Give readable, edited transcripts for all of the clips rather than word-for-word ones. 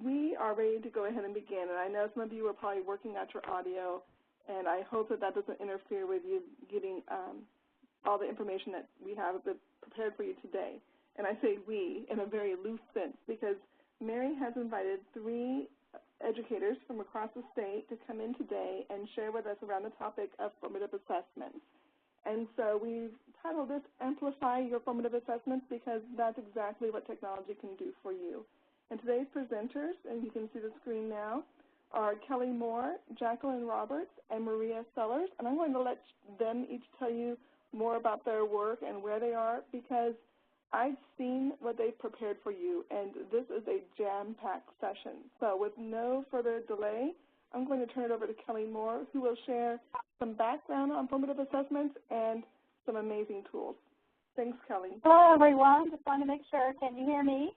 we are ready to go ahead and begin. And I know some of you are probably working out your audio, and I hope that that doesn't interfere with you getting all the information that we have prepared for you today. And I say we in a very loose sense because Mary has invited 3 educators from across the state to come in today and share with us around the topic of formative assessments. And so we've titled this Amplify Your Formative Assessments because that's exactly what technology can do for you. And today's presenters, and you can see the screen now, are Kelly Moore, Jacqueline Roberts, and Maria Sellers. And I'm going to let them each tell you more about their work and where they are because I've seen what they've prepared for you, and this is a jam-packed session. So with no further delay, I'm going to turn it over to Kelly Moore, who will share some background on formative assessments and some amazing tools. Thanks, Kelly. Hello, everyone. Just want to make sure, can you hear me?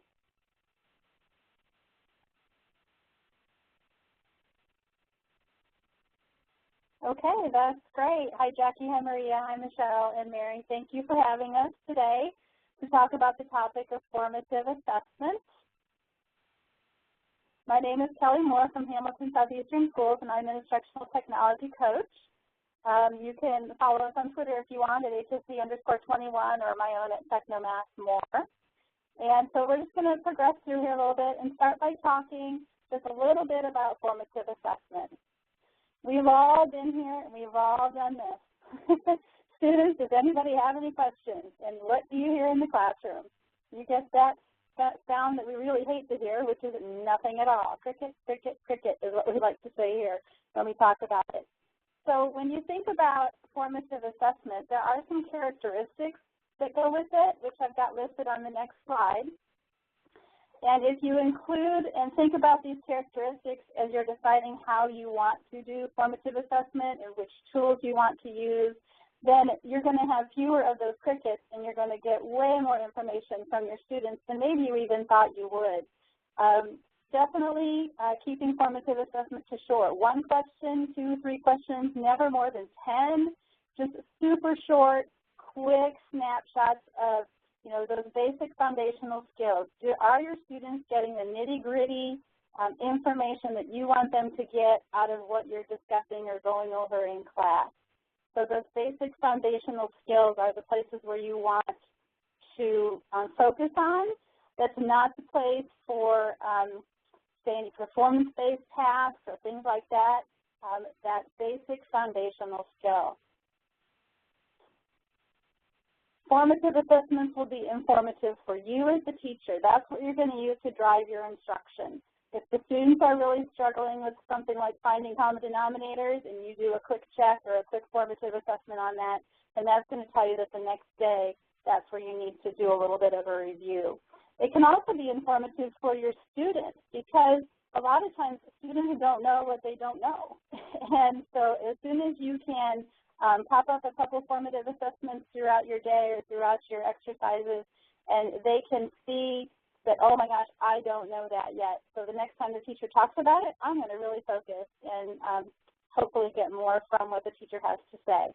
Okay, that's great. Hi, Jackie. Hi, Maria. Hi, Michelle and Mary. Thank you for having us today to talk about the topic of formative assessment. My name is Kelly Moore from Hamilton Southeastern Schools, and I'm an instructional technology coach. You can follow us on Twitter if you want at HSC_21 or my own at TechnoMathMore. And so we're just going to progress through here a little bit and start by talking just a little bit about formative assessment. We've all been here and we've all done this. Students, does anybody have any questions? And what do you hear in the classroom? You get that sound that we really hate to hear, which is nothing at all. Cricket, cricket, cricket is what we like to say here when we talk about it. So when you think about formative assessment, there are some characteristics that go with it, which I've got listed on the next slide. And if you include and think about these characteristics as you're deciding how you want to do formative assessment and which tools you want to use, then you're going to have fewer of those crickets and you're going to get way more information from your students than maybe you even thought you would. Definitely keeping formative assessment to short. 1 question, 2, 3 questions, never more than 10. Just super short, quick snapshots of those basic foundational skills. Are your students getting the nitty-gritty information that you want them to get out of what you're discussing or going over in class? So those basic foundational skills are the places where you want to focus on. That's not the place for, say, any performance-based tasks or things like that. That basic foundational skill. Formative assessments will be informative for you as the teacher. That's what you're going to use to drive your instruction. If the students are really struggling with something like finding common denominators and you do a quick check or a quick formative assessment on that, then that's going to tell you that the next day that's where you need to do a little bit of a review. It can also be informative for your students because a lot of times students don't know what they don't know. And so as soon as you can pop up a couple formative assessments throughout your day or throughout your exercises, and they can see that, oh my gosh, I don't know that yet. So the next time the teacher talks about it, I'm going to really focus and hopefully get more from what the teacher has to say.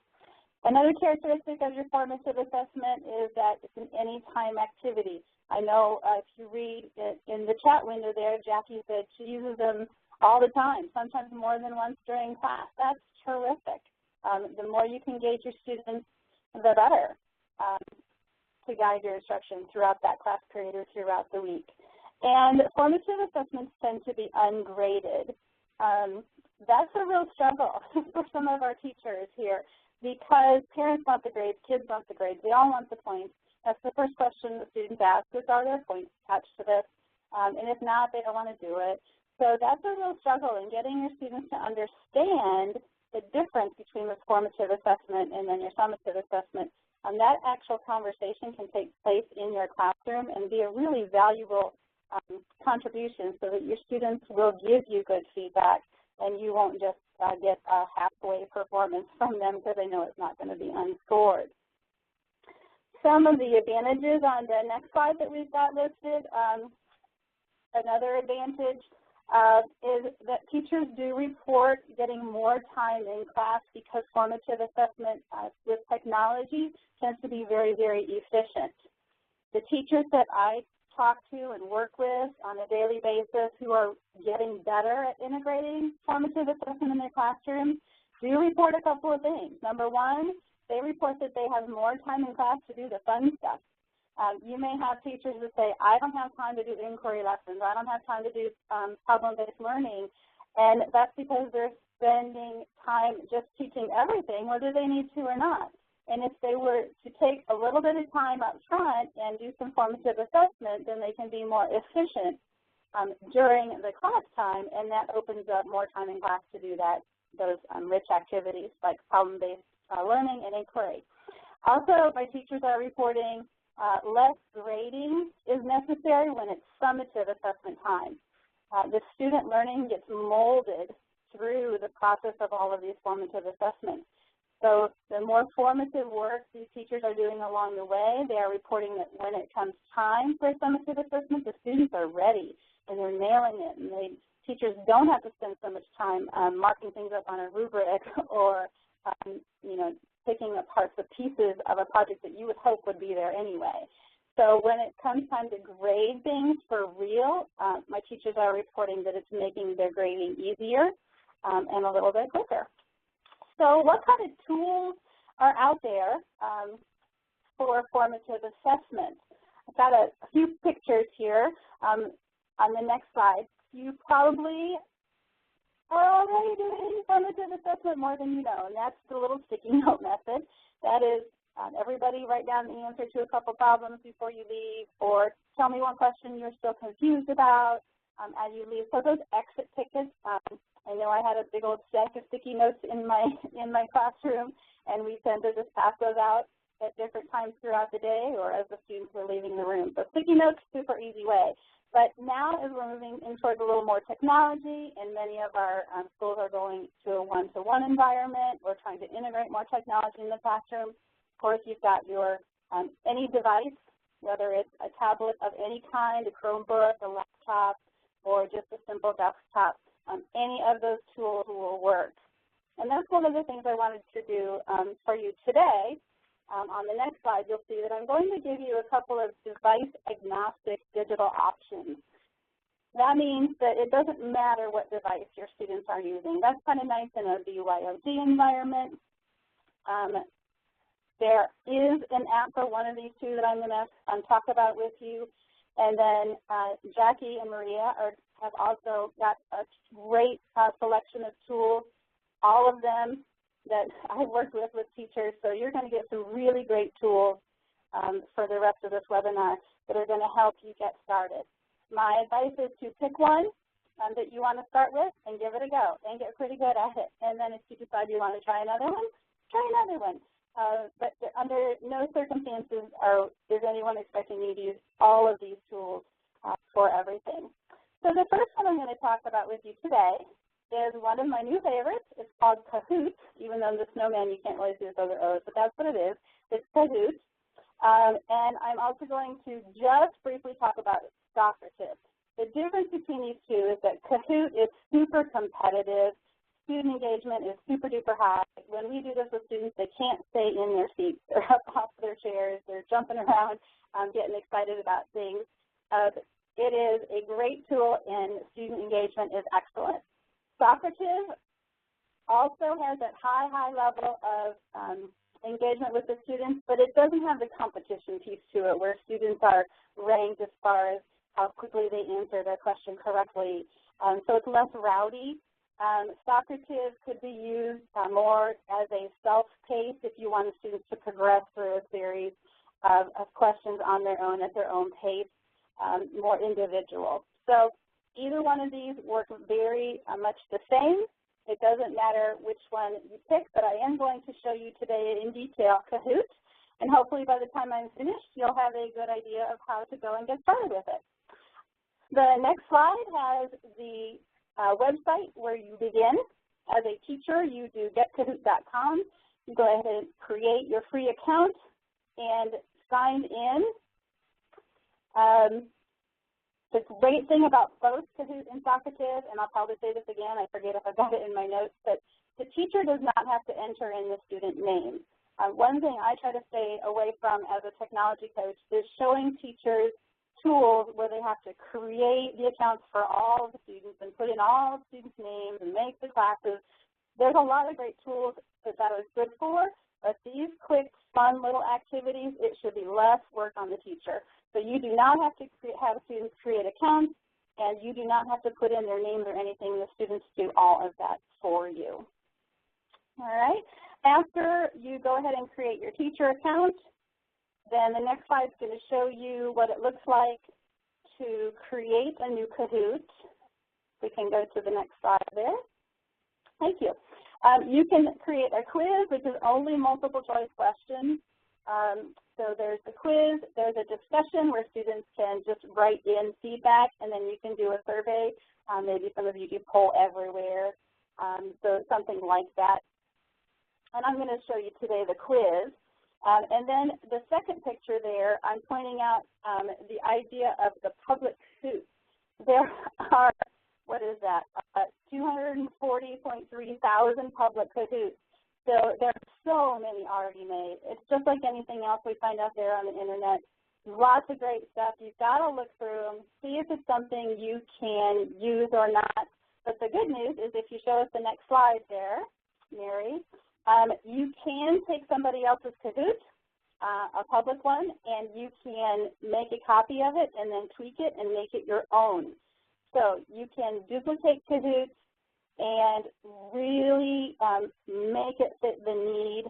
Another characteristic of your formative assessment is that it's an anytime activity. I know if you read it in the chat window there, Jackie said she uses them all the time, sometimes more than once during class. That's terrific. The more you can engage your students, the better to guide your instruction throughout that class period or throughout the week. And formative assessments tend to be ungraded. That's a real struggle for some of our teachers here because parents want the grades, kids want the grades, they all want the points. That's the first question the students ask is, are there points attached to this? And if not, they don't want to do it. So that's a real struggle in getting your students to understand the difference between this formative assessment and then your summative assessment. That actual conversation can take place in your classroom and be a really valuable contribution so that your students will give you good feedback and you won't just get a halfway performance from them because they know it's not going to be unscored. Some of the advantages on the next slide that we've got listed, another advantage is that teachers do report getting more time in class because formative assessment with technology tends to be very, very efficient. The teachers that I talk to and work with on a daily basis who are getting better at integrating formative assessment in their classroom do report a couple of things. Number one, they report that they have more time in class to do the fun stuff. You may have teachers that say, I don't have time to do inquiry lessons, I don't have time to do problem-based learning, and that's because they're spending time just teaching everything, whether they need to or not. And if they were to take a little bit of time up front and do some formative assessment, then they can be more efficient during the class time, and that opens up more time in class to do those rich activities like problem-based learning and inquiry. Also, my teachers are reporting less grading is necessary when it's summative assessment time. The student learning gets molded through the process of all of these formative assessments. So the more formative work these teachers are doing along the way, they are reporting that when it comes time for summative assessment, the students are ready and they're nailing it. And teachers don't have to spend so much time marking things up on a rubric or, picking apart the pieces of a project that you would hope would be there anyway. So when it comes time to grade things for real, my teachers are reporting that it's making their grading easier and a little bit quicker. So what kind of tools are out there for formative assessment? I've got a few pictures here on the next slide. You probably are already doing formative assessment more than you know, and that's the little sticky note method. That is, everybody write down the answer to a couple problems before you leave, or tell me one question you're still confused about as you leave. So those exit tickets, I know I had a big old stack of sticky notes in my classroom, and we tend to just pass those out at different times throughout the day or as the students were leaving the room. So sticky notes, super easy way. But now as we're moving in towards a little more technology, and many of our schools are going to a one-to-one environment, we're trying to integrate more technology in the classroom. Of course, you've got your any device, whether it's a tablet of any kind, a Chromebook, a laptop, or just a simple desktop. Any of those tools will work. And that's one of the things I wanted to do for you today. On the next slide, you'll see that I'm going to give you a couple of device-agnostic digital options. That means that it doesn't matter what device your students are using. That's kind of nice in a BYOD environment. There is an app for one of these two that I'm going to talk about with you. And then Jackie and Maria have also got a great selection of tools, all of them that I've worked with teachers. So you're going to get some really great tools for the rest of this webinar that are going to help you get started. My advice is to pick one that you want to start with and give it a go and get pretty good at it. And then if you decide you want to try another one, try another one. But under no circumstances is anyone expecting you to use all of these tools for everything. So the first one I'm going to talk about with you today is one of my new favorites. It's called Kahoot, even though in the snowman you can't really see those other O's, but that's what it is. It's Kahoot. And I'm also going to just briefly talk about Socrates. The difference between these two is that Kahoot is super competitive. Student engagement is super duper high. When we do this with students, they can't stay in their seats. They're up off their chairs. They're jumping around, getting excited about things. It is a great tool, and student engagement is excellent. Socrates also has that high level of engagement with the students, but it doesn't have the competition piece to it where students are ranked as far as how quickly they answer their question correctly. So it's less rowdy. Socrates could be used more as a self-paced if you want students to progress through a series of questions on their own at their own pace, more individual. So either one of these work very much the same. It doesn't matter which one you pick, but I am going to show you today in detail Kahoot, and hopefully by the time I'm finished, you'll have a good idea of how to go and get started with it. The next slide has the website where you begin. As a teacher, you do getkahoot.com. You go ahead and create your free account and sign in. The great thing about both Kahoot and Socrates, and I'll probably say this again, I forget if I got it in my notes, but the teacher does not have to enter in the student name. One thing I try to stay away from as a technology coach is showing teachers tools where they have to create the accounts for all of the students and put in all the students' names and make the classes. There's a lot of great tools that is good for, but these quick, fun little activities, it should be less work on the teacher. So you do not have to have students create accounts, and you do not have to put in their names or anything. The students do all of that for you. All right. After you go ahead and create your teacher account, then the next slide is going to show you what it looks like to create a new Kahoot. We can go to the next slide there. Thank you. You can create a quiz, which is only multiple choice questions. So there's a quiz, there's a discussion where students can just write in feedback, and then you can do a survey. Maybe some of you do poll everywhere, so something like that. And I'm going to show you today the quiz. And then the second picture there, I'm pointing out the idea of the public Kahoot. There are, what is that, 240.3 thousand public Kahoots. So there are so many already made. It's just like anything else we find out there on the internet. Lots of great stuff. You've got to look through them, see if it's something you can use or not. But the good news is if you show us the next slide there, Mary, you can take somebody else's Kahoot, a public one, and you can make a copy of it and then tweak it and make it your own. So you can duplicate Kahoots and really make it fit the need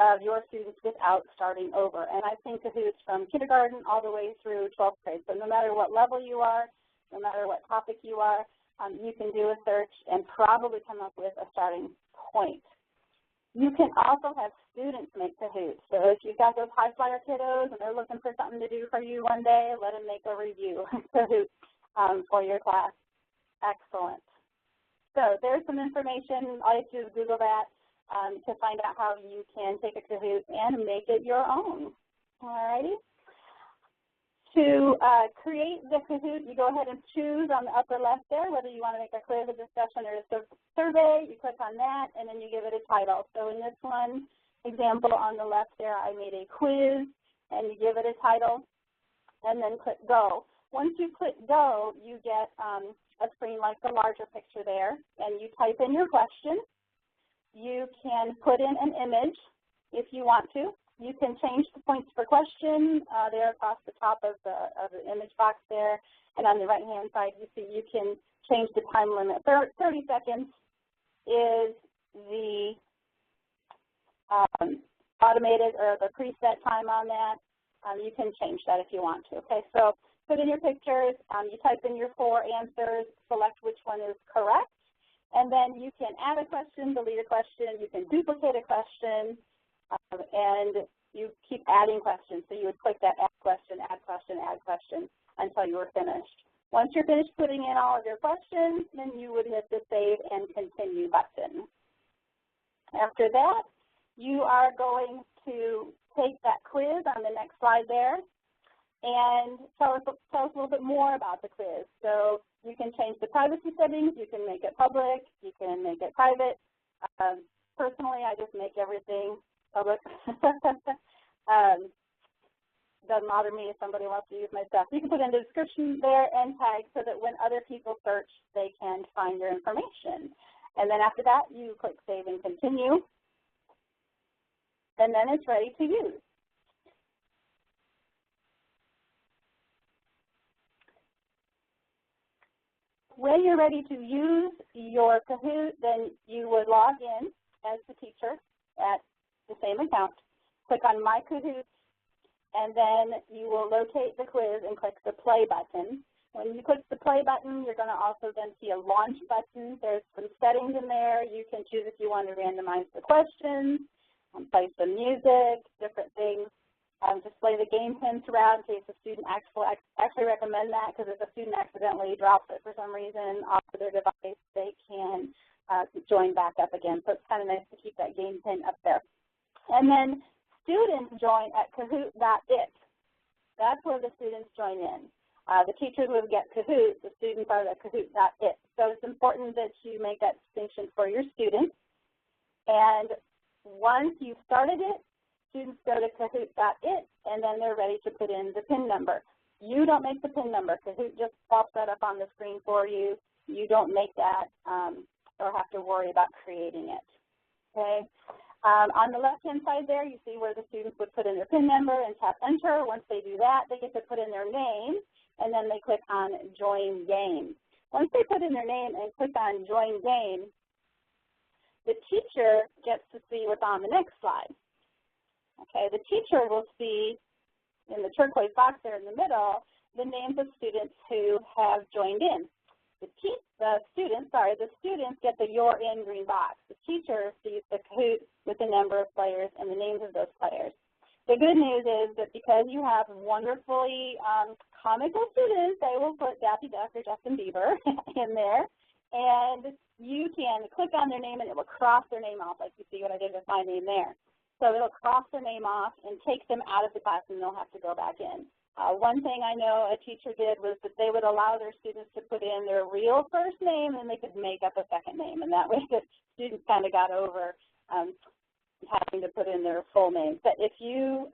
of your students without starting over. And I've seen Kahoots from kindergarten all the way through 12th grade. So no matter what level you are, no matter what topic you are, you can do a search and probably come up with a starting point. You can also have students make Kahoots. So if you've got those high flyer kiddos and they're looking for something to do for you one day, let them make a review Kahoot for your class. Excellent. So there's some information. All you have to do is Google that to find out how you can take a Kahoot and make it your own. All righty. To create the Kahoot, you go ahead and choose on the upper left there whether you want to make a quiz, a discussion, or a survey. You click on that, and then you give it a title. So in this one example on the left there, I made a quiz, and you give it a title, and then click Go. Once you click Go, you get a screen like the larger picture there, and you type in your question. You can put in an image if you want to. You can change the points per question there across the top of the image box there, and on the right-hand side, you see you can change the time limit. 30 seconds is the automated or the preset time on that. You can change that if you want to. Okay, so put in your pictures, you type in your 4 answers, select which one is correct, and then you can add a question, delete a question, you can duplicate a question, and you keep adding questions. So you would click that add question, add question, add question until you were finished. Once you're finished putting in all of your questions, then you would hit the Save and Continue button. After that, you are going to take that quiz on the next slide there and tell us a little bit more about the quiz. So you can change the privacy settings, you can make it public, you can make it private. Personally, I just make everything public. Doesn't bother me if somebody wants to use my stuff. You can put in the description there and tag so that when other people search, they can find your information. And then after that, you click Save and Continue, and then it's ready to use. When you're ready to use your Kahoot, then you would log in as the teacher at the same account. Click on My Kahoot, and then you will locate the quiz and click the Play button. When you click the Play button, you're going to also then see a Launch button. There's some settings in there. You can choose if you want to randomize the questions, play some music, different things. Display the game pins around in case a student actually recommend that, because if a student accidentally drops it for some reason off of their device, they can join back up again. So it's kind of nice to keep that game pin up there. And then students join at Kahoot.it. That's where the students join in. The teachers will get Kahoot, the students are at Kahoot.it. So it's important that you make that distinction for your students. And once you've started it, students go to Kahoot.it, and then they're ready to put in the PIN number. You don't make the PIN number. Kahoot just pops that up on the screen for you. You don't make that or have to worry about creating it. Okay. On the left-hand side there, you see where the students would put in their PIN number and tap enter. Once they do that, they get to put in their name, and then they click on Join Game. Once they put in their name and click on Join Game, the teacher gets to see what's on the next slide. Okay, the teacher will see in the turquoise box there in the middle the names of students who have joined in. The students get the You're In green box. The teacher sees the Kahoot with the number of players and the names of those players. The good news is that because you have wonderfully comical students, they will put Daffy Duck or Justin Bieber in there, and you can click on their name and it will cross their name off, like you see what I did with my name there. So it'll cross their name off and take them out of the class, and they'll have to go back in. One thing I know a teacher did was that they would allow their students to put in their real first name, and they could make up a second name, and that way the students kind of got over having to put in their full name. But if you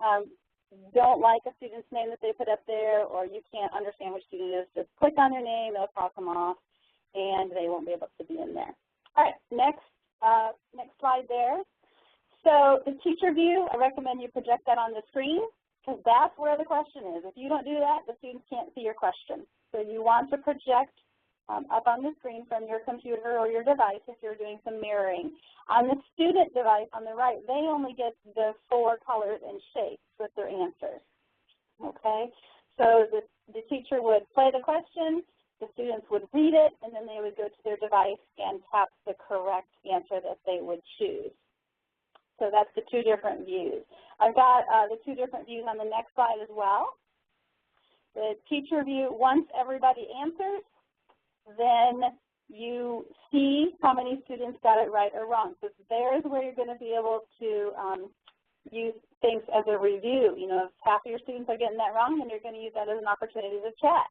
don't like a student's name that they put up there, or you can't understand which student it is, just click on their name, they'll cross them off, and they won't be able to be in there. All right, next slide there. So the teacher view, I recommend you project that on the screen, because that's where the question is. If you don't do that, the students can't see your question. So you want to project up on the screen from your computer or your device if you're doing some mirroring. On the student device on the right, they only get the 4 colors and shapes with their answers. Okay? So the teacher would play the question, the students would read it, and then they would go to their device and tap the correct answer that they would choose. So that's the 2 different views. I've got the 2 different views on the next slide as well. The teacher view, once everybody answers, then you see how many students got it right or wrong. So there's where you're going to be able to use things as a review. You know, if half of your students are getting that wrong, then you're going to use that as an opportunity to chat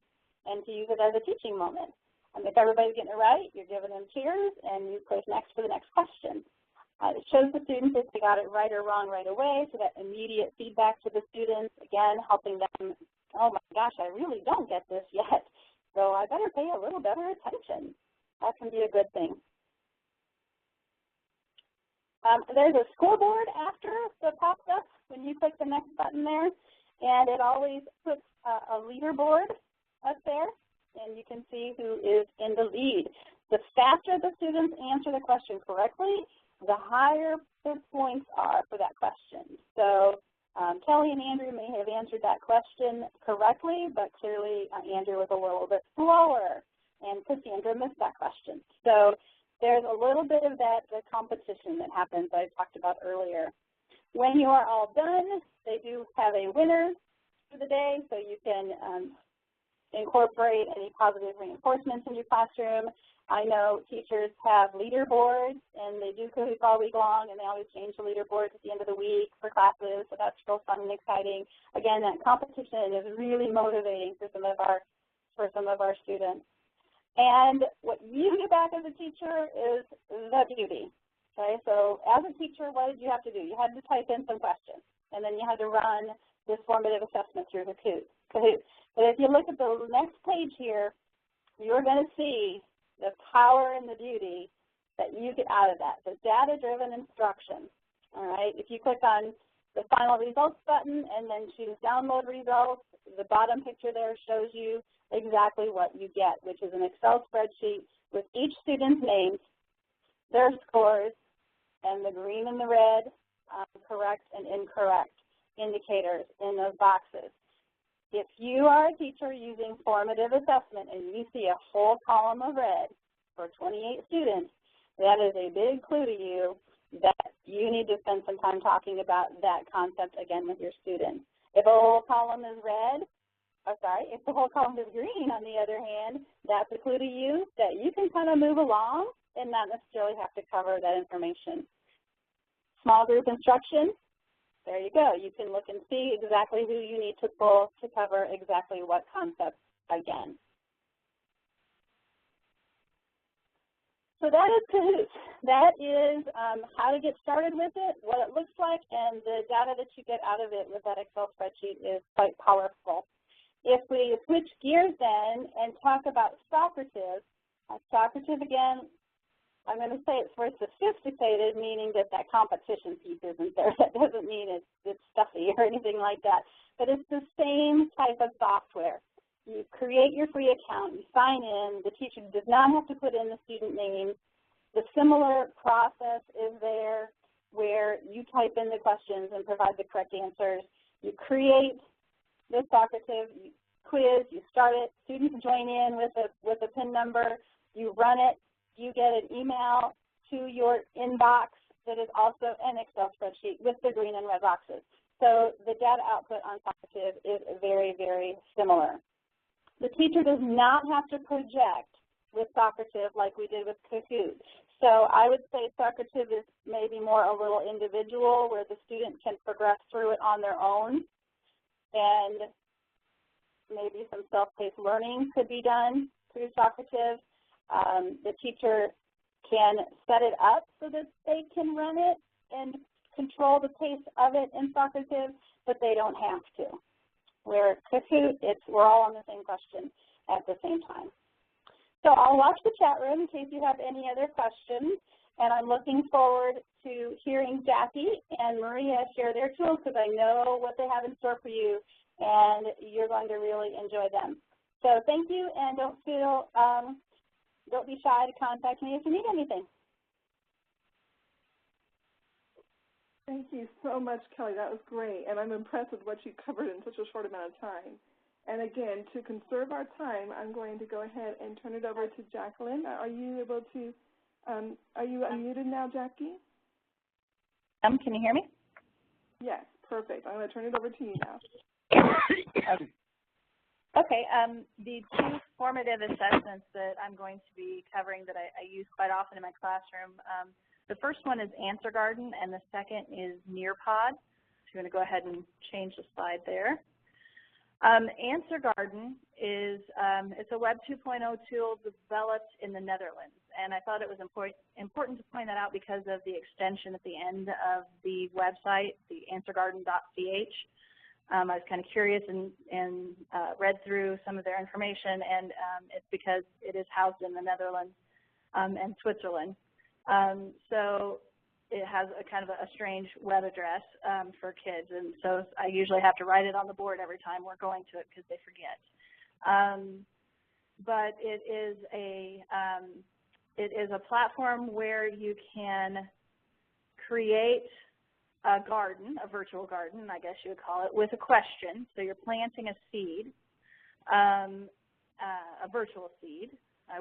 and to use it as a teaching moment. If everybody's getting it right, you're giving them cheers, and you click next for the next question. It shows the students if they got it right or wrong right away, so that immediate feedback to the students, again, helping them, oh my gosh, I really don't get this yet, so I better pay a little better attention. That can be a good thing. There's a scoreboard after the pops up when you click the next button there, and it always puts a leaderboard up there, and you can see who is in the lead. The faster the students answer the question correctly, the higher the points are for that question. So Kelly and Andrew may have answered that question correctly, but clearly Andrew was a little bit slower, and Cassandra missed that question. So there's a little bit of that the competition that happens I talked about earlier. When you are all done, they do have a winner for the day, so you can incorporate any positive reinforcements in your classroom. I know teachers have leaderboards, and they do Kahoot all week long, and they always change the leaderboards at the end of the week for classes, so that's real fun and exciting. Again, that competition is really motivating for some of our students. And what you get back as a teacher is the beauty. Okay, so as a teacher, what did you have to do? You had to type in some questions, and then you had to run this formative assessment through the Kahoot. But if you look at the next page here, you're going to see the power and the beauty that you get out of that, the data-driven instruction. All right, if you click on the final results button and then choose download results, the bottom picture there shows you exactly what you get, which is an Excel spreadsheet with each student's names, their scores, and the green and the red correct and incorrect indicators in those boxes. If you are a teacher using formative assessment and you see a whole column of red for 28 students, that is a big clue to you that you need to spend some time talking about that concept again with your students. If a whole column is if the whole column is green, on the other hand, that's a clue to you that you can kind of move along and not necessarily have to cover that information. Small group instruction. There you go. You can look and see exactly who you need to pull to cover exactly what concepts again. So that is Kahoot. That is how to get started with it, what it looks like, and the data that you get out of it with that Excel spreadsheet is quite powerful. If we switch gears then and talk about Socrates, Socrates again, I'm going to say it's more sophisticated, meaning that that competition piece isn't there. That doesn't mean it's stuffy or anything like that. But it's the same type of software. You create your free account, you sign in, the teacher does not have to put in the student name. The similar process is there where you type in the questions and provide the correct answers. You create the Socrates quiz, you start it, students join in with a PIN number, you run it, you get an email to your inbox that is also an Excel spreadsheet with the green and red boxes. So the data output on Socrates is very, very similar. The teacher does not have to project with Socrates like we did with Kahoot. So I would say Socrates is maybe more a little individual where the student can progress through it on their own, and maybe some self-paced learning could be done through Socrates. The teacher can set it up so that they can run it and control the pace of it in Socrates, but they don't have to. Where Kahoot, we're all on the same question at the same time. So I'll watch the chat room in case you have any other questions, and I'm looking forward to hearing Jackie and Maria share their tools because I know what they have in store for you, and you're going to really enjoy them. So thank you, and don't be shy to contact me if you need anything. Thank you so much, Kelly. That was great, and I'm impressed with what you covered in such a short amount of time. And again, to conserve our time, I'm going to go ahead and turn it over to Jacqueline. Are you able to, are you unmuted now, Jackie? Can you hear me? Yes, perfect. I'm going to turn it over to you now. Okay, the two formative assessments that I'm going to be covering that I use quite often in my classroom, the first one is Answer Garden, and the second is Nearpod. So I'm going to go ahead and change the slide there. Answer Garden is it's a Web 2.0 tool developed in the Netherlands, and I thought it was important to point that out because of the extension at the end of the website, the answergarden.ch. I was kind of curious and read through some of their information, and it's because it is housed in the Netherlands and Switzerland. So it has a kind of a strange web address for kids, and so I usually have to write it on the board every time we're going to it because they forget. But it is a platform where you can create a garden, a virtual garden, I guess you would call it, with a question. So you're planting a seed, a virtual seed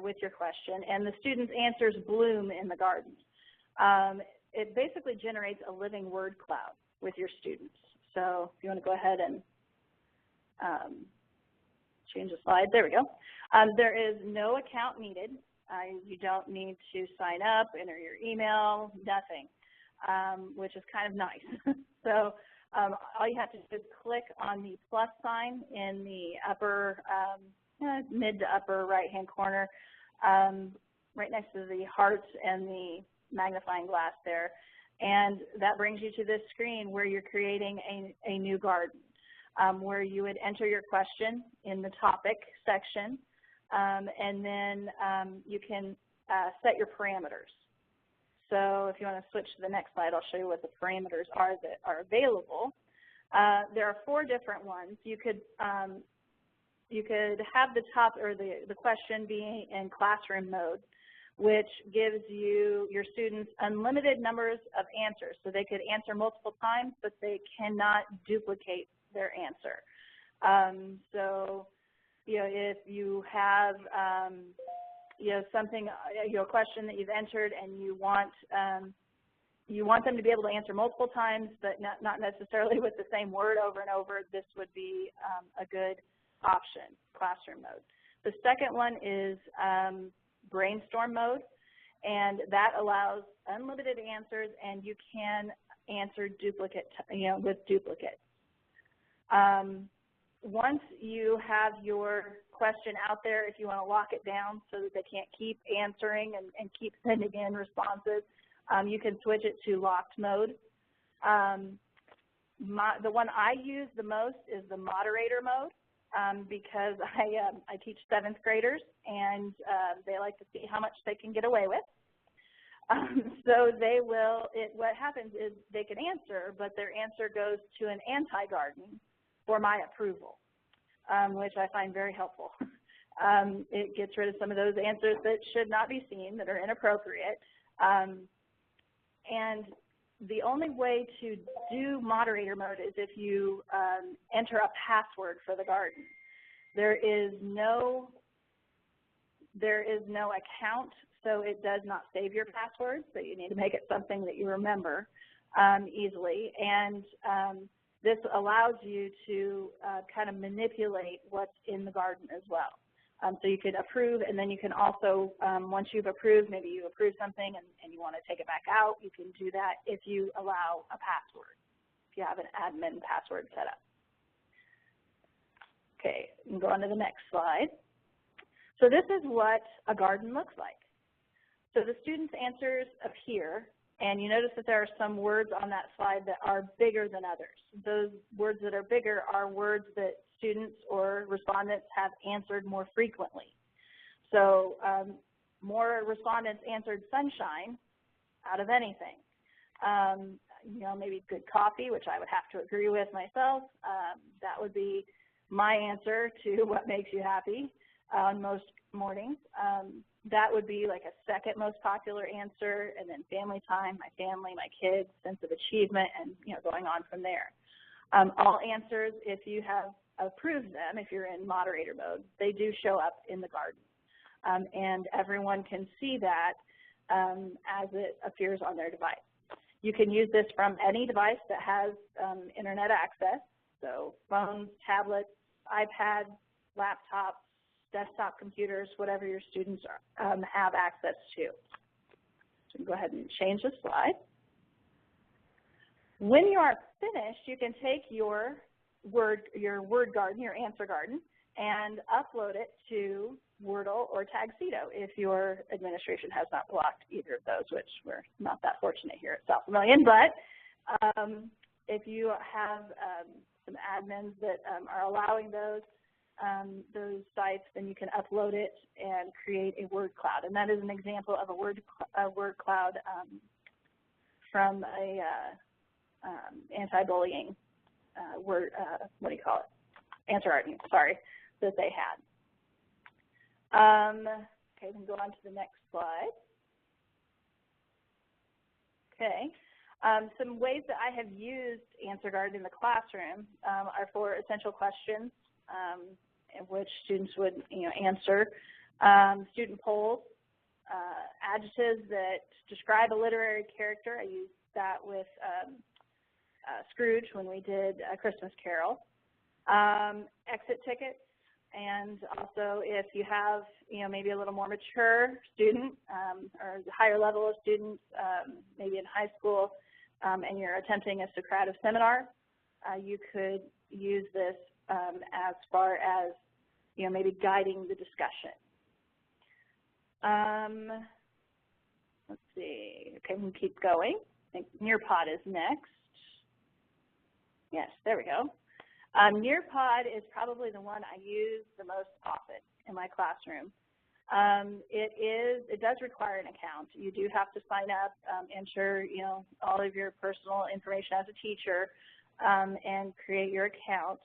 with your question, and the student's answers bloom in the garden. It basically generates a living word cloud with your students. So if you want to go ahead and change the slide, there we go. There is no account needed. You don't need to sign up, enter your email, nothing, which is kind of nice. So all you have to do is click on the plus sign in the upper, mid to upper right-hand corner, right next to the hearts and the magnifying glass there, and that brings you to this screen where you're creating a new garden, where you would enter your question in the topic section, and then you can set your parameters. So if you want to switch to the next slide, I'll show you what the parameters are that are available. There are 4 different ones. You could have the top or the question be in classroom mode, which gives your students unlimited numbers of answers. So they could answer multiple times, but they cannot duplicate their answer. So, if you have, something, a question that you've entered and you want them to be able to answer multiple times, but not necessarily with the same word over and over, this would be a good option, classroom mode. The second one is brainstorm mode, and that allows unlimited answers, and you can answer with duplicates. Once you have your question out there, if you want to lock it down so that they can't keep answering and keep sending in responses, you can switch it to locked mode. The one I use the most is the moderator mode. because I teach 7th graders, and they like to see how much they can get away with. So they will, what happens is they can answer, but their answer goes to an anti-garden for my approval, which I find very helpful. It gets rid of some of those answers that should not be seen, that are inappropriate. And the only way to do moderator mode is if you enter a password for the garden. There is no account, so it does not save your password, so you need to make it something that you remember easily. And this allows you to kind of manipulate what's in the garden as well. So you could approve, and then you can also, once you've approved, maybe you approve something and you want to take it back out, you can do that if you allow a password, if you have an admin password set up. Okay, you can go on to the next slide. So this is what a garden looks like. So the students' answers appear, and you notice that there are some words on that slide that are bigger than others. Those words that are bigger are words that students or respondents have answered more frequently. So more respondents answered sunshine out of anything. You know, maybe good coffee, which I would have to agree with myself. That would be my answer to what makes you happy on most mornings. That would be like a second most popular answer, and then family time, my family, my kids, sense of achievement, and going on from there. All answers, if you have approved them, if you're in moderator mode, they do show up in the garden. And everyone can see that as it appears on their device. You can use this from any device that has internet access, so phones, tablets, iPads, laptops, desktop computers, whatever your students have access to. So go ahead and change the slide. When you are finished, you can take your word garden, your answer garden, and upload it to Wordle or Tagxedo if your administration has not blocked either of those, which we're not that fortunate here at South Vermillion. But if you have some admins that are allowing those sites, then you can upload it and create a word cloud. And that is an example of a word cloud from a anti-bullying what do you call it? Answer garden, sorry, that they had. Okay, we can go on to the next slide. Okay, some ways that I have used Answer Garden in the classroom are for essential questions, in which students would answer, student polls, adjectives that describe a literary character. I used that with Scrooge when we did A Christmas Carol, exit tickets, and also if you have maybe a little more mature student or higher level of students, maybe in high school, and you're attempting a Socrates seminar, you could use this as far as maybe guiding the discussion. Let's see. Okay, we can keep going. I think Nearpod is next. Yes, there we go. Nearpod is probably the one I use the most often in my classroom. It does require an account. You do have to sign up, enter all of your personal information as a teacher, and create your account.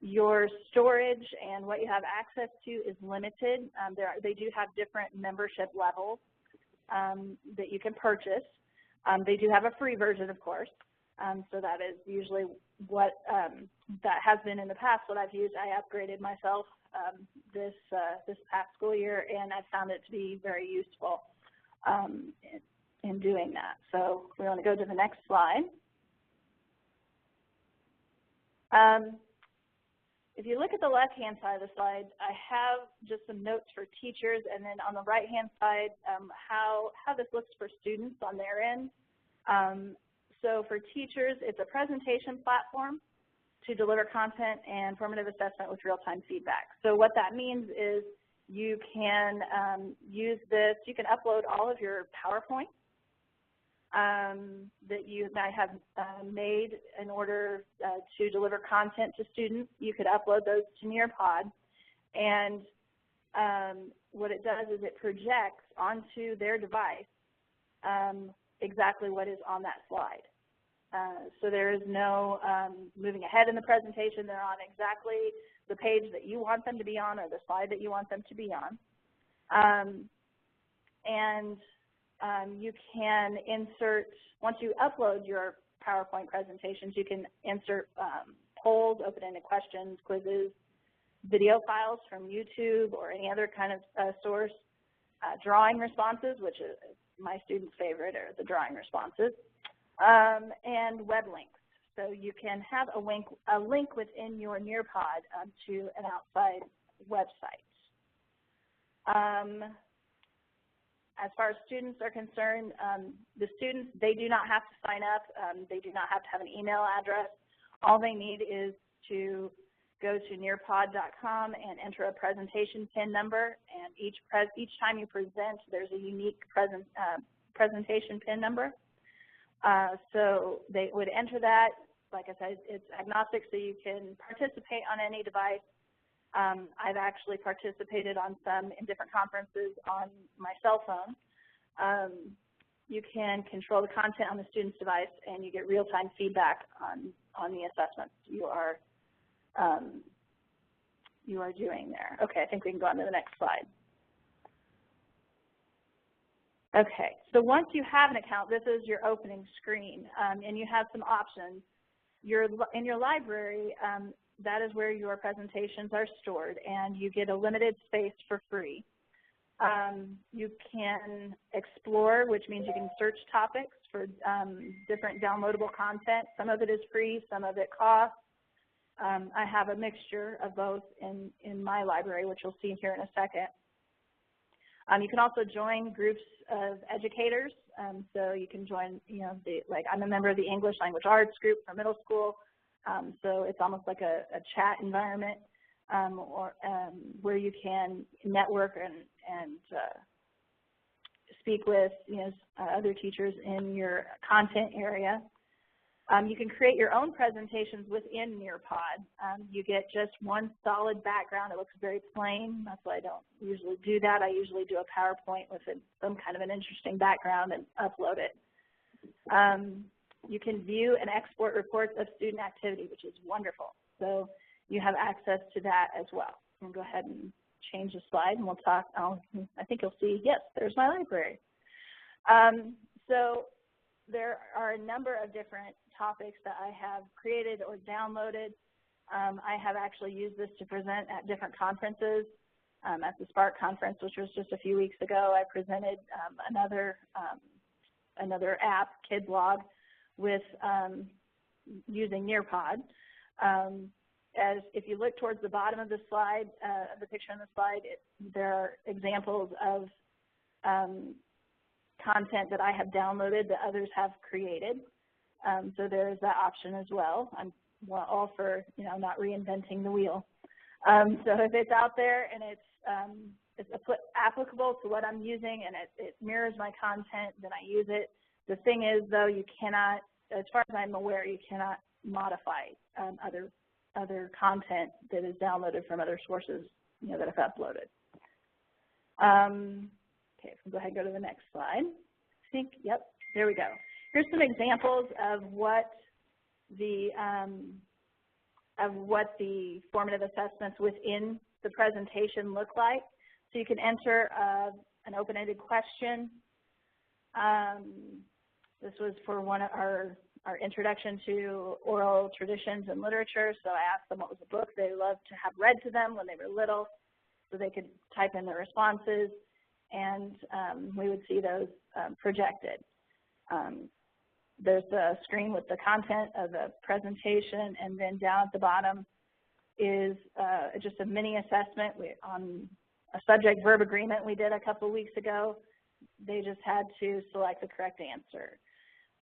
Your storage and what you have access to is limited. They do have different membership levels that you can purchase. They do have a free version, of course. So that is usually what that has been in the past, what I've used. I upgraded myself this past school year, and I've found it to be very useful in doing that. So we want to go to the next slide. If you look at the left-hand side of the slide, I have just some notes for teachers, and then on the right-hand side, how this looks for students on their end. So for teachers, it's a presentation platform to deliver content and formative assessment with real-time feedback. So what that means is you can use this, you can upload all of your PowerPoint that you might have made in order to deliver content to students. You could upload those to Nearpod, and what it does is it projects onto their device exactly what is on that slide. So there is no moving ahead in the presentation. They're on exactly the page that you want them to be on or the slide that you want them to be on. You can insert, once you upload your PowerPoint presentations, you can insert polls, open-ended questions, quizzes, video files from YouTube or any other kind of source, drawing responses, which is my students' favorite, are the drawing responses, and web links. So you can have a link within your Nearpod to an outside website. As far as students are concerned, the students, they do not have to sign up. They do not have to have an email address. All they need is to go to nearpod.com and enter a presentation PIN number. And each time you present, there's a unique presentation PIN number. So they would enter that. Like I said, it's agnostic, so you can participate on any device. I've actually participated on some in different conferences on my cell phone. You can control the content on the student's device, and you get real-time feedback on the assessments you are doing there. Okay, I think we can go on to the next slide. Okay, so once you have an account, this is your opening screen, and you have some options. In your library, that is where your presentations are stored, and you get a limited space for free. You can explore, which means you can search topics for different downloadable content. Some of it is free, some of it costs. I have a mixture of both in my library, which you'll see here in a second. You can also join groups of educators. So you can join, like I'm a member of the English Language Arts group for middle school. So it's almost like a chat environment where you can network and speak with other teachers in your content area. You can create your own presentations within Nearpod. You get just one solid background. It looks very plain. That's why I don't usually do that. I usually do a PowerPoint with some kind of an interesting background and upload it. You can view and export reports of student activity, which is wonderful. So you have access to that as well. I'm going to go ahead and change the slide, and we'll talk. I think you'll see, yes, there's my library. So there are a number of different topics that I have created or downloaded. I have actually used this to present at different conferences. At the Spark conference, which was just a few weeks ago, I presented another app, KidBlog, with using Nearpod. As if you look towards the bottom of the slide, the picture on the slide, there are examples of content that I have downloaded that others have created. So there's that option as well. I'm all for not reinventing the wheel. So if it's out there and it's applicable to what I'm using and it mirrors my content, then I use it. The thing is, though, you cannot, as far as I'm aware, you cannot modify other content that is downloaded from other sources that I've uploaded. Okay, so go ahead and go to the next slide. I think, yep, there we go. Here's some examples of what the formative assessments within the presentation look like. So you can enter an open-ended question. This was for one of our introduction to oral traditions and literature. So I asked them what was a book they loved to have read to them when they were little, so they could type in their responses, and we would see those projected. There's a screen with the content of the presentation, and then down at the bottom is just a mini assessment on a subject-verb agreement we did a couple of weeks ago. They just had to select the correct answer.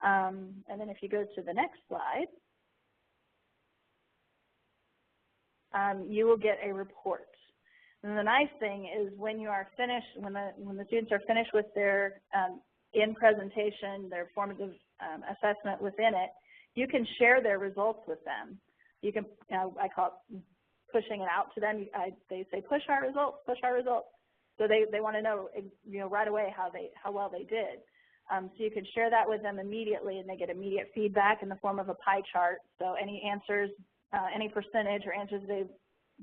And then if you go to the next slide, you will get a report. And the nice thing is when you are finished, when the students are finished with their in presentation, their formative assessment within it, you can share their results with them. You can, I call it pushing it out to them. They say, push our results, push our results. So they want to know, right away how well they did. So you can share that with them immediately, and they get immediate feedback in the form of a pie chart. So any answers, any percentage or answers they've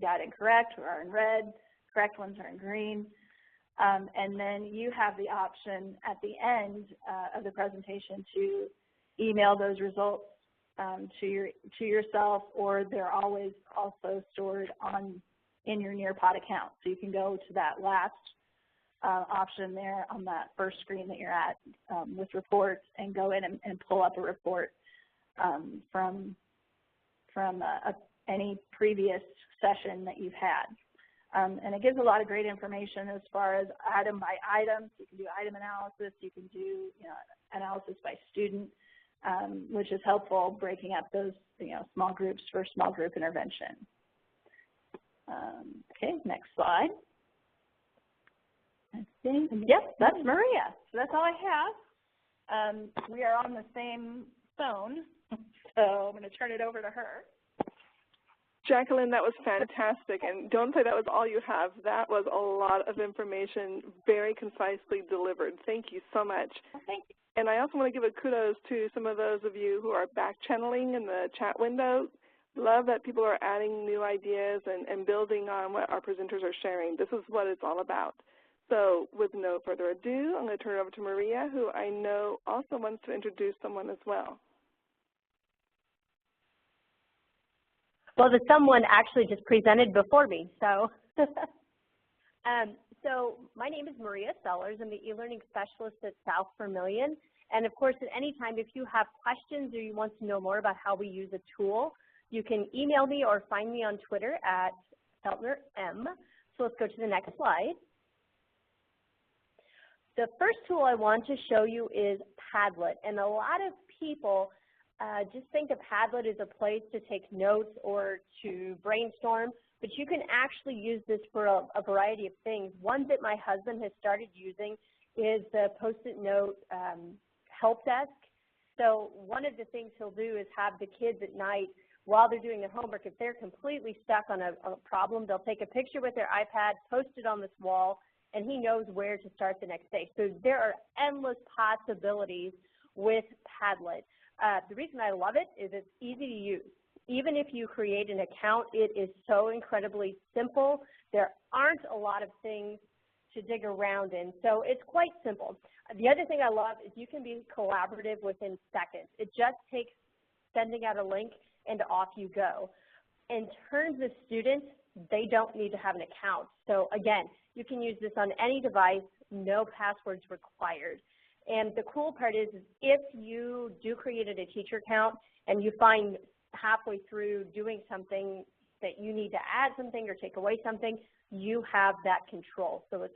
got incorrect are in red, correct ones are in green. And then you have the option at the end of the presentation to email those results to yourself, or they're always also stored in your Nearpod account. So you can go to that last option there on that first screen that you're at with reports and go in and pull up a report from any previous session that you've had. And it gives a lot of great information as far as item by item. You can do item analysis. You can do analysis by student, which is helpful breaking up those small groups for small group intervention. Okay, next slide. I think, yep, that's Maria. So that's all I have. We are on the same phone, so I'm going to turn it over to her. Jacqueline, that was fantastic, and don't say that was all you have. That was a lot of information, very concisely delivered. Thank you so much. Well, thank you. And I also want to give a kudos to some of those of you who are back channeling in the chat window. Love that people are adding new ideas and building on what our presenters are sharing. This is what it's all about. So with no further ado, I'm going to turn it over to Maria, who I know also wants to introduce someone as well. Well, the someone actually just presented before me, so. So my name is Maria Sellers. I'm the e-learning specialist at South Vermilion. And of course, at any time, if you have questions or you want to know more about how we use a tool, you can email me or find me on Twitter at FeltnerM. So let's go to the next slide. The first tool I want to show you is Padlet. And a lot of people just think of Padlet as a place to take notes or to brainstorm, but you can actually use this for a variety of things. One that my husband has started using is the Post-it note help desk. So one of the things he'll do is have the kids at night, while they're doing their homework, if they're completely stuck on a problem, they'll take a picture with their iPad, post it on this wall, and he knows where to start the next day. So there are endless possibilities with Padlet. The reason I love it is it's easy to use. Even if you create an account, it is so incredibly simple. There aren't a lot of things to dig around in, so it's quite simple. The other thing I love is you can be collaborative within seconds. It just takes sending out a link and off you go. In terms of students, they don't need to have an account. So again, you can use this on any device, no passwords required. And the cool part is if you do create a teacher account and you find halfway through doing something that you need to add something or take away something, you have that control. So it's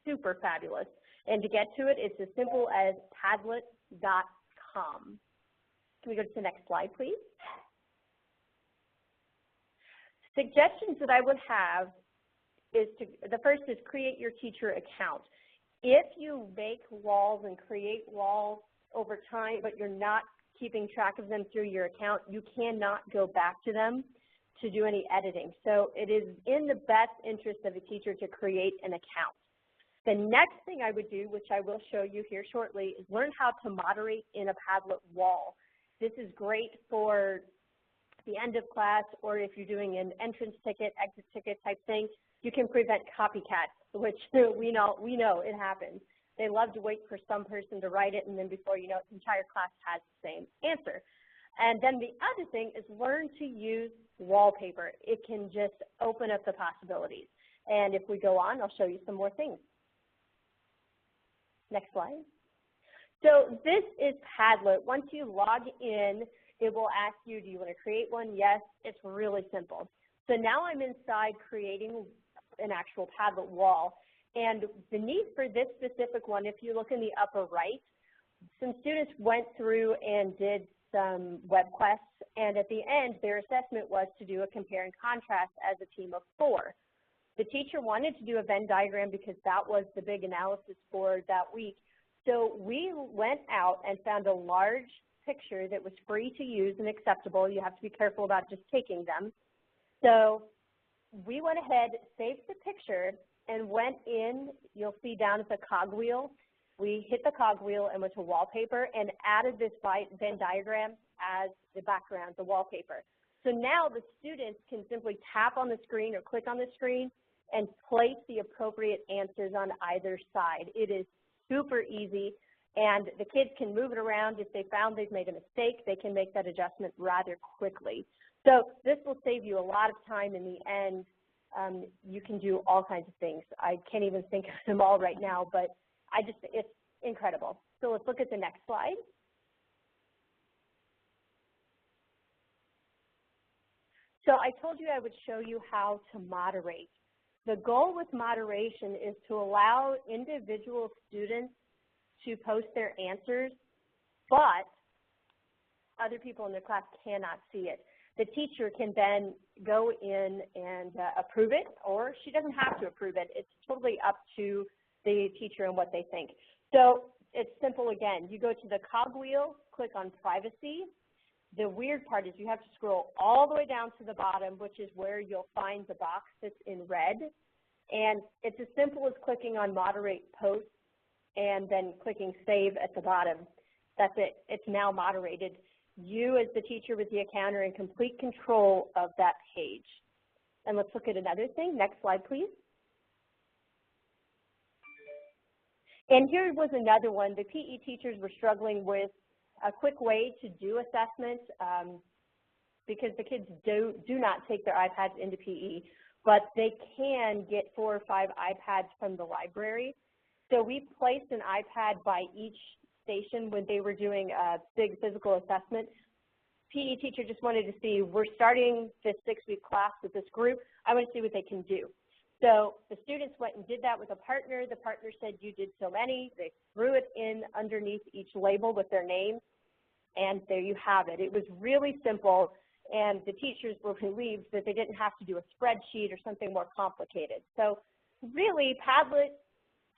super fabulous. And to get to it, it's as simple as Padlet.com. Can we go to the next slide, please? Suggestions that I would have is the first is create your teacher account. If you make walls and create walls over time, but you're not keeping track of them through your account, you cannot go back to them to do any editing. So it is in the best interest of a teacher to create an account. The next thing I would do, which I will show you here shortly, is learn how to moderate in a Padlet wall. This is great for the end of class, or if you're doing an entrance ticket, exit ticket type thing, you can prevent copycats, which we know it happens. They love to wait for some person to write it, and then before you know it, the entire class has the same answer. And then the other thing is learn to use wallpaper. It can just open up the possibilities. And if we go on, I'll show you some more things. Next slide. So this is Padlet. Once you log in, it will ask you, do you want to create one? Yes, it's really simple. So now I'm inside creating an actual Padlet wall. And the need for this specific one, if you look in the upper right, some students went through and did some web quests, and at the end, their assessment was to do a compare and contrast as a team of 4. The teacher wanted to do a Venn diagram because that was the big analysis for that week. So we went out and found a large picture that was free to use and acceptable. You have to be careful about just taking them. So we went ahead, saved the picture, and went in. You'll see down at the cogwheel. We hit the cogwheel and went to wallpaper and added this Venn diagram as the background, the wallpaper. So now the students can simply tap on the screen or click on the screen and place the appropriate answers on either side. It is super easy, and the kids can move it around. If they found they've made a mistake, they can make that adjustment rather quickly. So this will save you a lot of time in the end. You can do all kinds of things. I can't even think of them all right now, but it's incredible. So let's look at the next slide. So I told you I would show you how to moderate. The goal with moderation is to allow individual students to post their answers, but other people in their class cannot see it. The teacher can then go in and approve it, or she doesn't have to approve it. It's totally up to the teacher and what they think. So it's simple again. You go to the cogwheel, click on privacy. The weird part is you have to scroll all the way down to the bottom, which is where you'll find the box that's in red. And it's as simple as clicking on moderate post and then clicking save at the bottom. That's it. It's now moderated. You as the teacher with the account are in complete control of that page. And let's look at another thing. Next slide, please. And here was another one. The PE teachers were struggling with a quick way to do assessments because the kids do not take their iPads into PE, but they can get 4 or 5 iPads from the library. So we placed an iPad by each station when they were doing a big physical assessment. PE teacher just wanted to see, we're starting this 6-week class with this group. I want to see what they can do. So the students went and did that with a partner. The partner said, you did so many. They threw it in underneath each label with their name, and there you have it. It was really simple, and the teachers were relieved that they didn't have to do a spreadsheet or something more complicated. So really, Padlet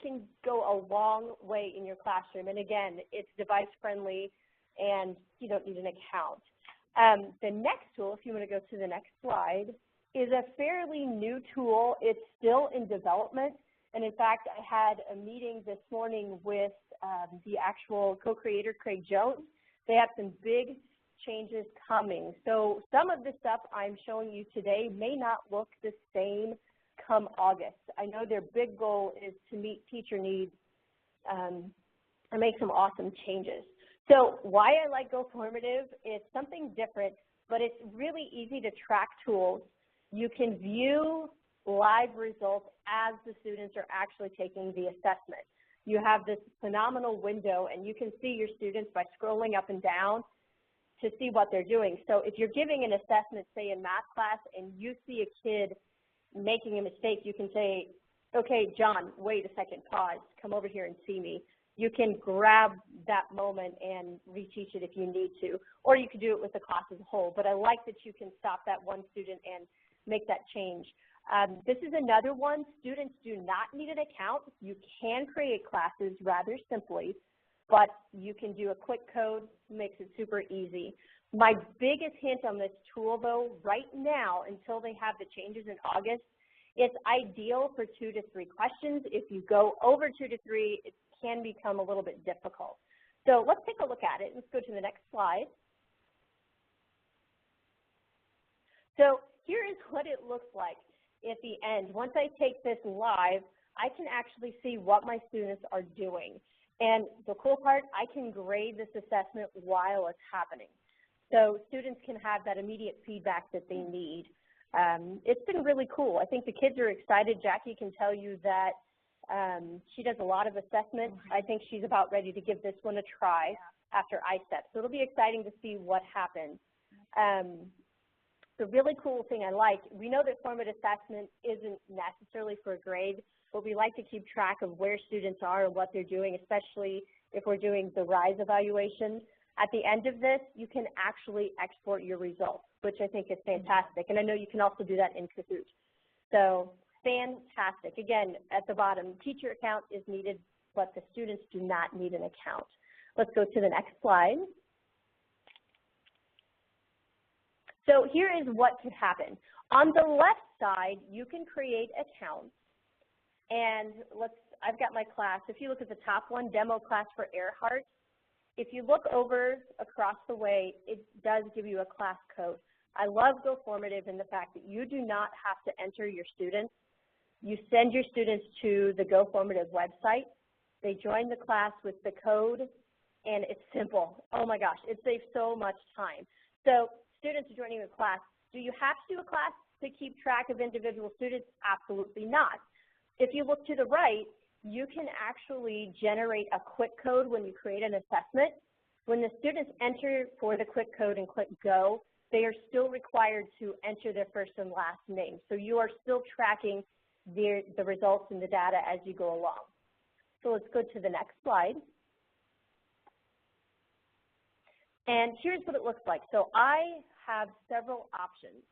can go a long way in your classroom. And again, it's device friendly, and you don't need an account. The next tool, if you want to go to the next slide, is a fairly new tool. It's still in development. And in fact, I had a meeting this morning with the actual co-creator, Craig Jones. They have some big changes coming. So some of the stuff I'm showing you today may not look the same come August. I know their big goal is to meet teacher needs and make some awesome changes. So why I like GoFormative, it's something different, but it's really easy to track tools. You can view live results as the students are actually taking the assessment. You have this phenomenal window, and you can see your students by scrolling up and down to see what they're doing. So if you're giving an assessment, say in math class, and you see a kid making a mistake, you can say, okay, John, wait a second, pause, come over here and see me. You can grab that moment and reteach it if you need to, or you can do it with the class as a whole. But I like that you can stop that one student and make that change. This is another one. Students do not need an account. You can create classes rather simply, but you can do a quick code, makes it super easy. My biggest hint on this tool, though, right now, until they have the changes in August, it's ideal for 2 to 3 questions. If you go over 2 to 3, it can become a little bit difficult. So let's take a look at it. Let's go to the next slide. So here is what it looks like at the end. Once I take this live, I can actually see what my students are doing. And the cool part, I can grade this assessment while it's happening. So students can have that immediate feedback that they need. It's been really cool. I think the kids are excited. Jackie can tell you that she does a lot of assessments. I think she's about ready to give this one a try after ISEP. So it'll be exciting to see what happens. The really cool thing I like, we know that formative assessment isn't necessarily for a grade, but we like to keep track of where students are and what they're doing, especially if we're doing the RISE evaluation. At the end of this, you can actually export your results, which I think is fantastic. And I know you can also do that in Kahoot. So fantastic. Again, at the bottom, teacher account is needed. but the students do not need an account. Let's go to the next slide. So here is what can happen. On the left side, you can create accounts, and I've got my class. If you look at the top one, demo class for Earhart, if you look over across the way, it does give you a class code. I love GoFormative in the fact that you do not have to enter your students. You send your students to the GoFormative website. They join the class with the code, and it's simple. Oh my gosh, it saves so much time. So students are joining a class. Do you have to do a class to keep track of individual students? Absolutely not. If you look to the right, you can actually generate a quick code when you create an assessment. When the students enter for the quick code and click go, they are still required to enter their first and last name. So you are still tracking the results and the data as you go along. So let's go to the next slide. And here's what it looks like. So I have several options.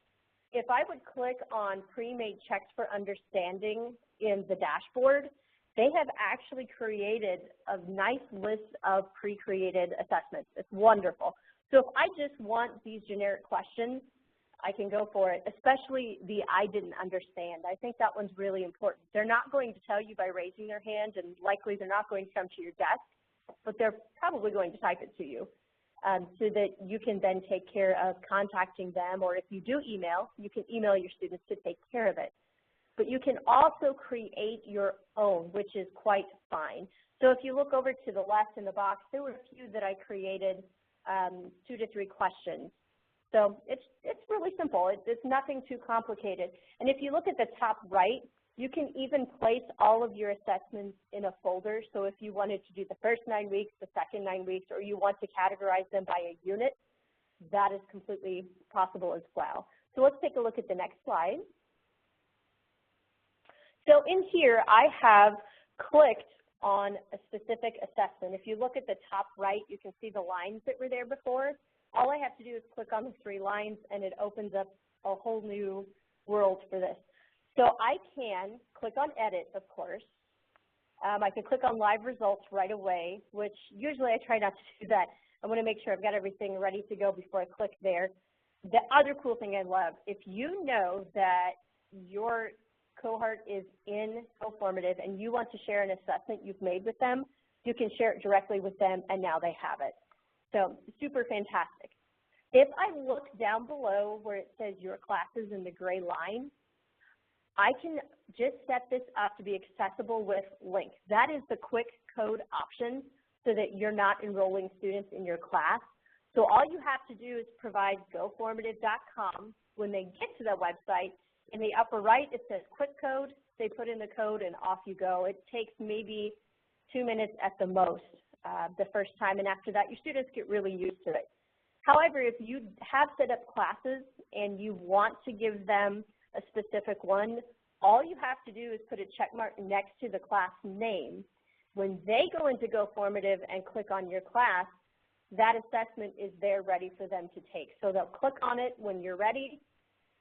If I would click on pre-made checks for understanding in the dashboard, they have actually created a nice list of pre-created assessments. It's wonderful. So if I just want these generic questions, I can go for it, especially the I didn't understand. I think that one's really important. They're not going to tell you by raising their hand, and likely they're not going to come to your desk, but they're probably going to type it to you so that you can then take care of contacting them, or if you do email, you can email your students to take care of it. But you can also create your own, which is quite fine. So if you look over to the left in the box, there were a few that I created, 2 to 3 questions. So it's really simple. It's nothing too complicated. And if you look at the top right, you can even place all of your assessments in a folder. So if you wanted to do the first 9 weeks, the second 9 weeks, or you want to categorize them by a unit, that is completely possible as well. So let's take a look at the next slide. So in here, I have clicked on a specific assessment. If you look at the top right, you can see the lines that were there before. All I have to do is click on the 3 lines, and it opens up a whole new world for this. So I can click on Edit, of course. I can click on Live Results right away, which usually I try not to do that. I want to make sure I've got everything ready to go before I click there. The other cool thing I love, if you know that your cohort is in GoFormative and you want to share an assessment you've made with them, you can share it directly with them, and now they have it. So super fantastic. If I look down below where it says your classes in the gray line, I can just set this up to be accessible with link. That is the quick code option so that you're not enrolling students in your class. So all you have to do is provide GoFormative.com. When they get to the website, in the upper right it says quick code. They put in the code and off you go. It takes maybe 2 minutes at the most the first time, and after that your students get really used to it. However, if you have set up classes and you want to give them a specific one, all you have to do is put a check mark next to the class name. When they go into GoFormative and click on your class, that assessment is there ready for them to take. So they'll click on it when you're ready,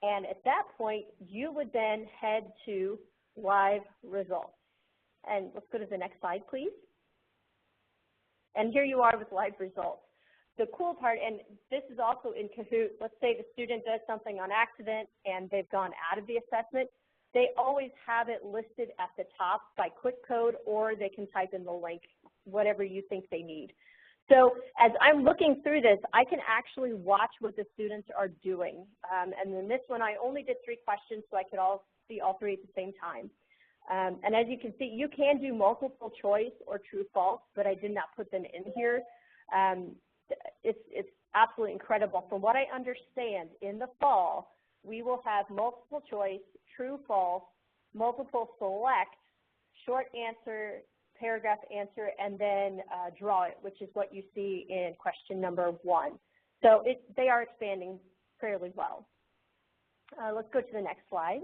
and at that point, you would then head to Live Results. And let's go to the next slide, please. And here you are with Live Results. The cool part, and this is also in Kahoot, let's say the student does something on accident and they've gone out of the assessment, they always have it listed at the top by quick code, or they can type in the link, whatever you think they need. So as I'm looking through this, I can actually watch what the students are doing. And in this one, I only did 3 questions so I could see all 3 at the same time. And as you can see, you can do multiple choice or true false, but I did not put them in here. It's absolutely incredible. From what I understand, in the fall, we will have multiple choice, true, false, multiple select, short answer, paragraph answer, and then draw it, which is what you see in question number 1. So they are expanding fairly well. Let's go to the next slide.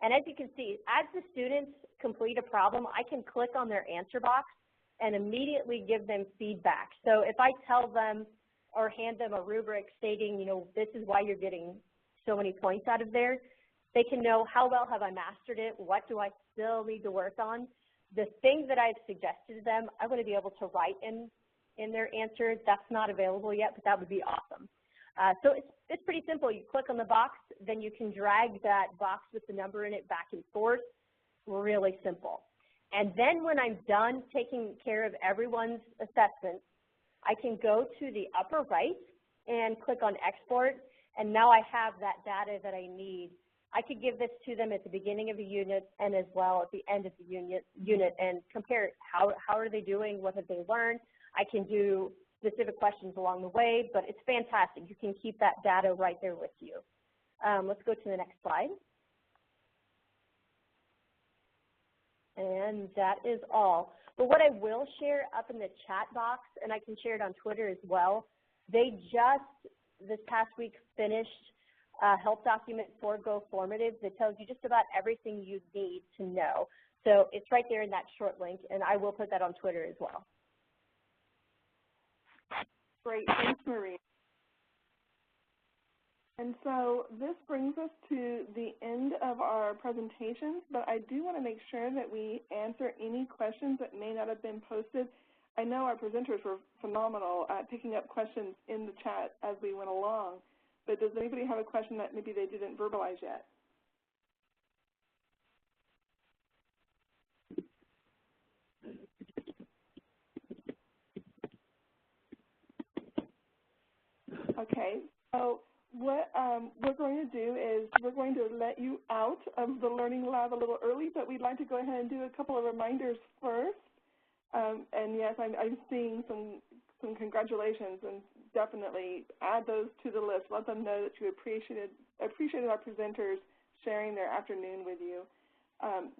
And as you can see, as the students complete a problem, I can click on their answer box and immediately give them feedback. So if I tell them or hand them a rubric stating, you know, this is why you're getting so many points out of there, They can know how well have I mastered it, what do I still need to work on. The things that I've suggested to them, I want to be able to write in their answers. That's not available yet, but that would be awesome. So it's pretty simple. You click on the box, then you can drag that box with the number in it back and forth. Really simple. And then when I'm done taking care of everyone's assessments, I can go to the upper right and click on export, and now I have that data that I need. I could give this to them at the beginning of the unit and as well at the end of the unit and compare how are they doing, what have they learned. I can do specific questions along the way, but it's fantastic. You can keep that data right there with you. Let's go to the next slide. And that is all. But what I will share up in the chat box, and I can share it on Twitter as well, they just this past week finished a help document for GoFormative that tells you just about everything you need to know. So it's right there in that short link, and I will put that on Twitter as well. Great, thanks, Marie. And so this brings us to the end of our presentations, but I do want to make sure that we answer any questions that may not have been posted. I know our presenters were phenomenal at picking up questions in the chat as we went along, but does anybody have a question that maybe they didn't verbalize yet? Okay, so what we're going to do is we're going to let you out of the Learning Lab a little early, but we'd like to go ahead and do a couple of reminders first. And yes, I'm seeing some congratulations, and definitely add those to the list. Let them know that you appreciated our presenters sharing their afternoon with you.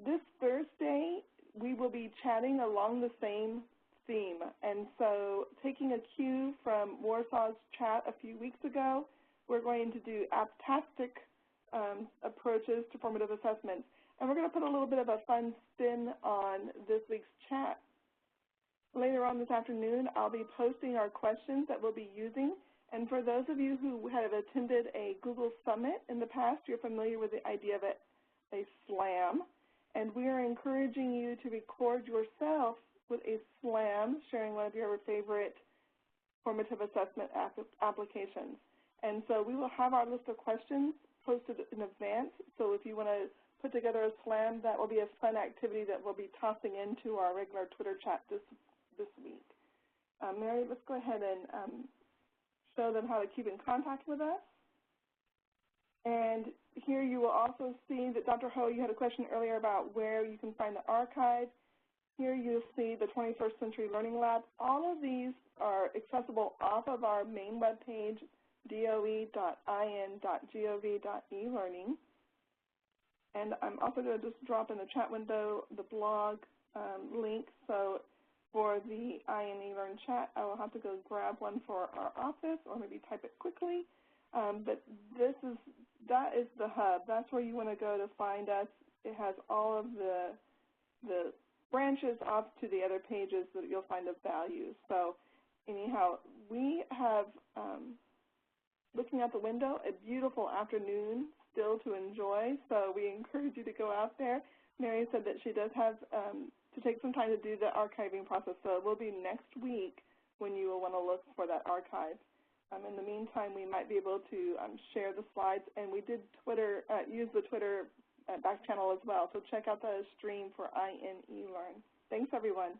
This Thursday, we will be chatting along the same theme. And so taking a cue from Warsaw's chat a few weeks ago, we're going to do aptastic approaches to formative assessment. And we're going to put a little bit of a fun spin on this week's chat. Later on this afternoon, I'll be posting our questions that we'll be using. And for those of you who have attended a Google Summit in the past, you're familiar with the idea of a SLAM. And we are encouraging you to record yourself with a SLAM, sharing one of your favorite formative assessment applications. And so we will have our list of questions posted in advance. So if you want to put together a SLAM, that will be a fun activity that we'll be tossing into our regular Twitter chat this week. Mary, let's go ahead and show them how to keep in contact with us. And here you will also see that Dr. Ho, you had a question earlier about where you can find the archive. Here you'll see the 21st Century Learning Lab. All of these are accessible off of our main webpage, doe.in.gov.elearning. And I'm also going to just drop in the chat window the blog link. So for the eLearn chat, I will have to go grab one for our office or maybe type it quickly. But that is the hub. That's where you want to go to find us. It has all of the branches off to the other pages that you'll find of value. So anyhow, we have, looking out the window, a beautiful afternoon still to enjoy. So we encourage you to go out there. Mary said that she does have to take some time to do the archiving process. So it will be next week when you will want to look for that archive. In the meantime, we might be able to share the slides. And we did use the Twitter back channel as well. So check out the stream for eLearn. Thanks, everyone.